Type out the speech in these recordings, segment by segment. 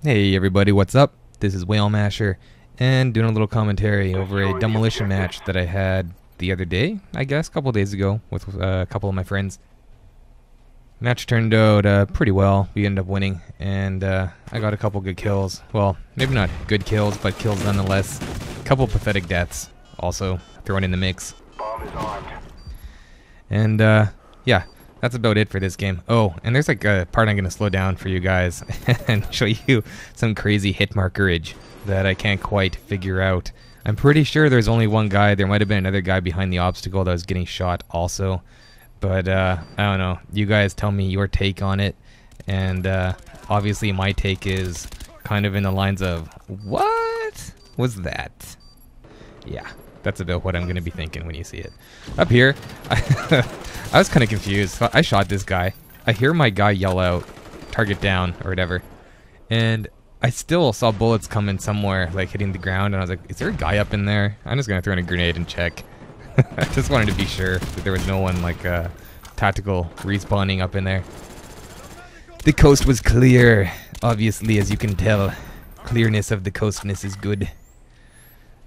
Hey everybody, what's up? This is WhaleMasher, and doing a little commentary over a demolition match that I had the other day, I guess, a couple days ago, with a couple of my friends. Match turned out pretty well. We ended up winning, and I got a couple good kills. Well, maybe not good kills, but kills nonetheless. A couple pathetic deaths also thrown in the mix. Bomb is armed. And yeah, that's about it for this game. Oh, and there's like a part I'm going to slow down for you guys and show you some crazy hit markerage that I can't quite figure out. I'm pretty sure there's only one guy. There might have been another guy behind the obstacle that was getting shot also. But I don't know. You guys tell me your take on it. And obviously my take is kind of in the lines of, what was that? Yeah. That's about what I'm going to be thinking when you see it. Up here, I was kind of confused. I shot this guy. I hear my guy yell out, target down, or whatever. And I still saw bullets coming somewhere, like hitting the ground. And I was like, is there a guy up in there? I'm just going to throw in a grenade and check. I just wanted to be sure that there was no one like tactical respawning up in there. The coast was clear, obviously, as you can tell. Clearness of the coastness is good.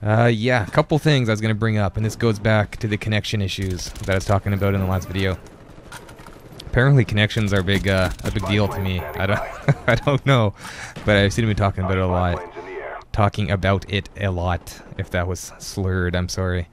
Yeah, a couple things I was going to bring up, and this goes back to the connection issues that I was talking about in the last video. Apparently connections are a big deal to me. I don't know, but I've seen me talking about it a lot. If that was slurred, I'm sorry.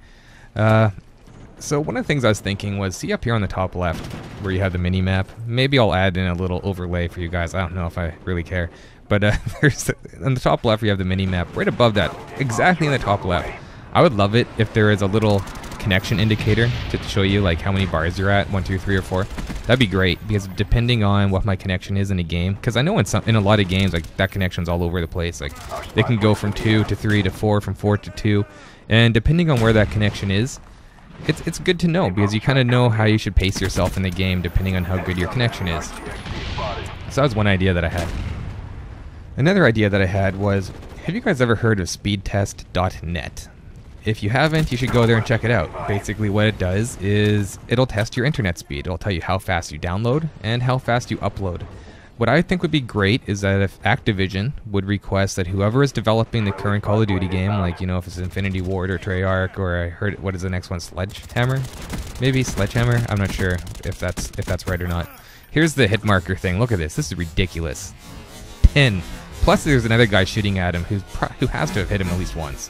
So one of the things I was thinking was, see up here on the top left, where you have the mini-map, maybe I'll add in a little overlay for you guys. I don't know if I really care. But there's on the top left, we have the mini-map. Right above that, exactly in the top left, I would love it if there is a little connection indicator to show you like how many bars you're at, 1, 2, 3, or 4. That'd be great, because depending on what my connection is in a game, because I know in a lot of games, like that connection's all over the place. Like they can go from 2 to 3 to 4, from 4 to 2, and depending on where that connection is, it's good to know, because you kind of know how you should pace yourself in the game depending on how good your connection is. So that was one idea that I had. Another idea that I had was, have you guys ever heard of speedtest.net? If you haven't, you should go there and check it out. Basically what it does is it'll test your internet speed. It'll tell you how fast you download and how fast you upload. What I think would be great is that if Activision would request that whoever is developing the current Call of Duty game, like, you know, if it's Infinity Ward or Treyarch, or I heard, what is the next one, Sledgehammer? Maybe Sledgehammer? I'm not sure if that's right or not. Here's the hit marker thing. Look at this. This is ridiculous. 10. Plus there's another guy shooting at him who has to have hit him at least once.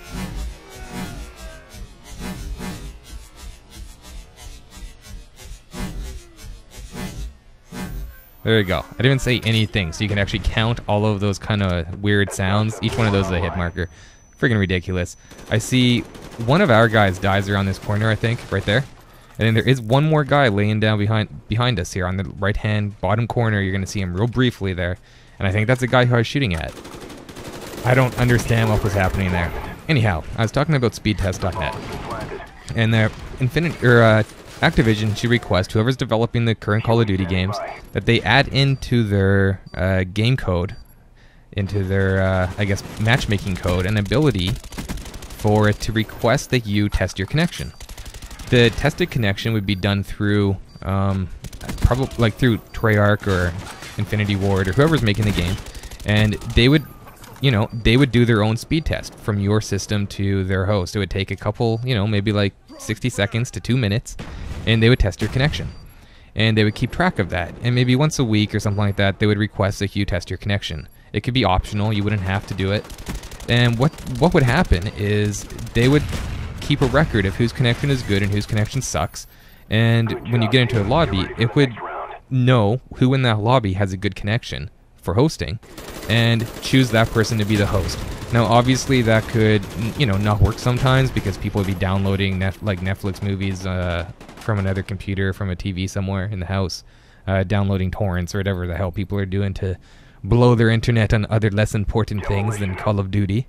There you go. I didn't even say anything, so you can actually count all of those kind of weird sounds. Each one of those is a hit marker. Friggin' ridiculous. I see one of our guys dies around this corner, I think, right there. And then there is one more guy laying down behind us here on the right-hand bottom corner. You're going to see him real briefly there. And I think that's the guy who I was shooting at. I don't understand what was happening there. Anyhow, I was talking about speedtest.net. And Activision should request whoever's developing the current Call of Duty games that they add into their game code, into their, I guess, matchmaking code, an ability for it to request that you test your connection. The tested connection would be done through, probably like through Treyarch or Infinity Ward or whoever's making the game, and they would, you know, they would do their own speed test from your system to their host. It would take a couple, you know, maybe like 60 seconds to 2 minutes, and they would test your connection. And they would keep track of that. And maybe once a week or something like that, they would request that you test your connection. It could be optional, you wouldn't have to do it. And what would happen is they would keep a record of whose connection is good and whose connection sucks. And when you get into a lobby, it would know who in that lobby has a good connection for hosting and choose that person to be the host. Now obviously that could, you know, not work sometimes, because people would be downloading like Netflix movies from another computer, from a TV somewhere in the house, downloading torrents or whatever the hell people are doing to blow their internet on other less important things than Call of Duty.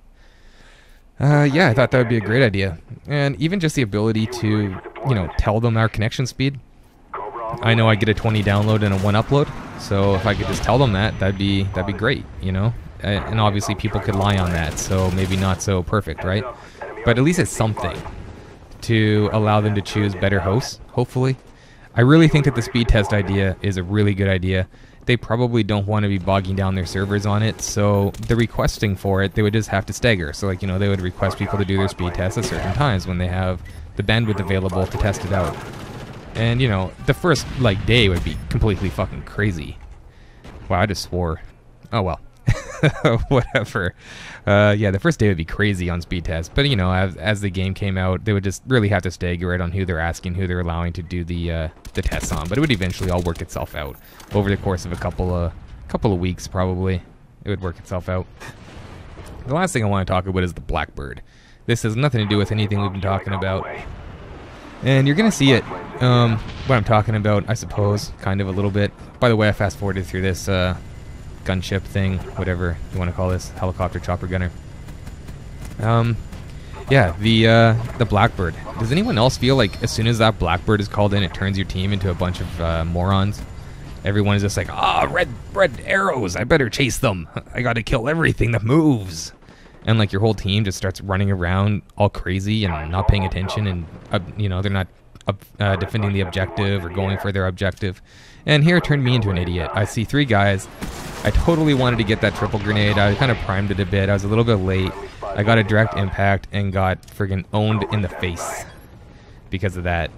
Yeah, I thought that would be a great idea. And even just the ability to, you know, tell them our connection speed. I know I get a 20 download and a 1 upload, so if I could just tell them that, that'd be great, you know? And obviously people could lie on that, so maybe not so perfect, right? But at least it's something to allow them to choose better hosts, hopefully. I really think that the speed test idea is a really good idea. they probably don't want to be bogging down their servers on it, so the requesting for it, they would just have to stagger. So, like, you know, they would request people to do their speed tests at certain times when they have the bandwidth available to test it out. And, you know, the first, like, day would be completely fucking crazy. Wow, I just swore. Oh, well. Whatever. Yeah, the first day would be crazy on speed tests, but you know, as the game came out, they would just really have to stagger it on who they're asking, who they're allowing to do the tests on. But it would eventually all work itself out over the course of a couple of weeks, probably. It would work itself out. The last thing I want to talk about is the Blackbird. This has nothing to do with anything we've been talking about, and you're gonna see it. What I'm talking about, I suppose, kind of a little bit. By the way, I fast forwarded through this. Gunship thing, whatever you want to call this, helicopter chopper gunner. Yeah, the Blackbird. Does anyone else feel like as soon as that Blackbird is called in, it turns your team into a bunch of morons? Everyone is just like, red arrows, I better chase them. I gotta kill everything that moves. And like your whole team just starts running around all crazy and not paying attention, and you know, they're not defending the objective or going for their objective. And here it turned me into an idiot. I see 3 guys. I totally wanted to get that triple grenade. I kind of primed it a bit. I was a little bit late. I got a direct impact and got friggin' owned in the face because of that.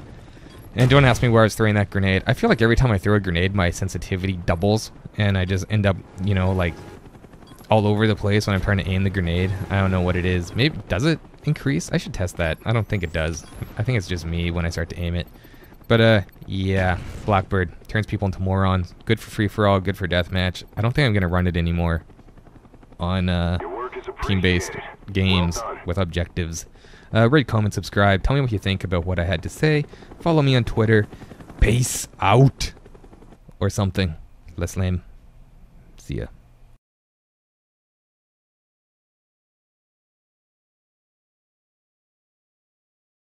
And don't ask me where I was throwing that grenade. I feel like every time I throw a grenade, my sensitivity doubles, and I just end up, you know, like all over the place when I'm trying to aim the grenade. I don't know what it is. Maybe, does it increase? I should test that. I don't think it does. I think it's just me when I start to aim it. But, yeah, Blackbird turns people into morons. Good for free-for-all, good for deathmatch. I don't think I'm going to run it anymore on team-based games with objectives. Rate, comment, subscribe. Tell me what you think about what I had to say. Follow me on Twitter. Peace out. Or something. Less lame. See ya.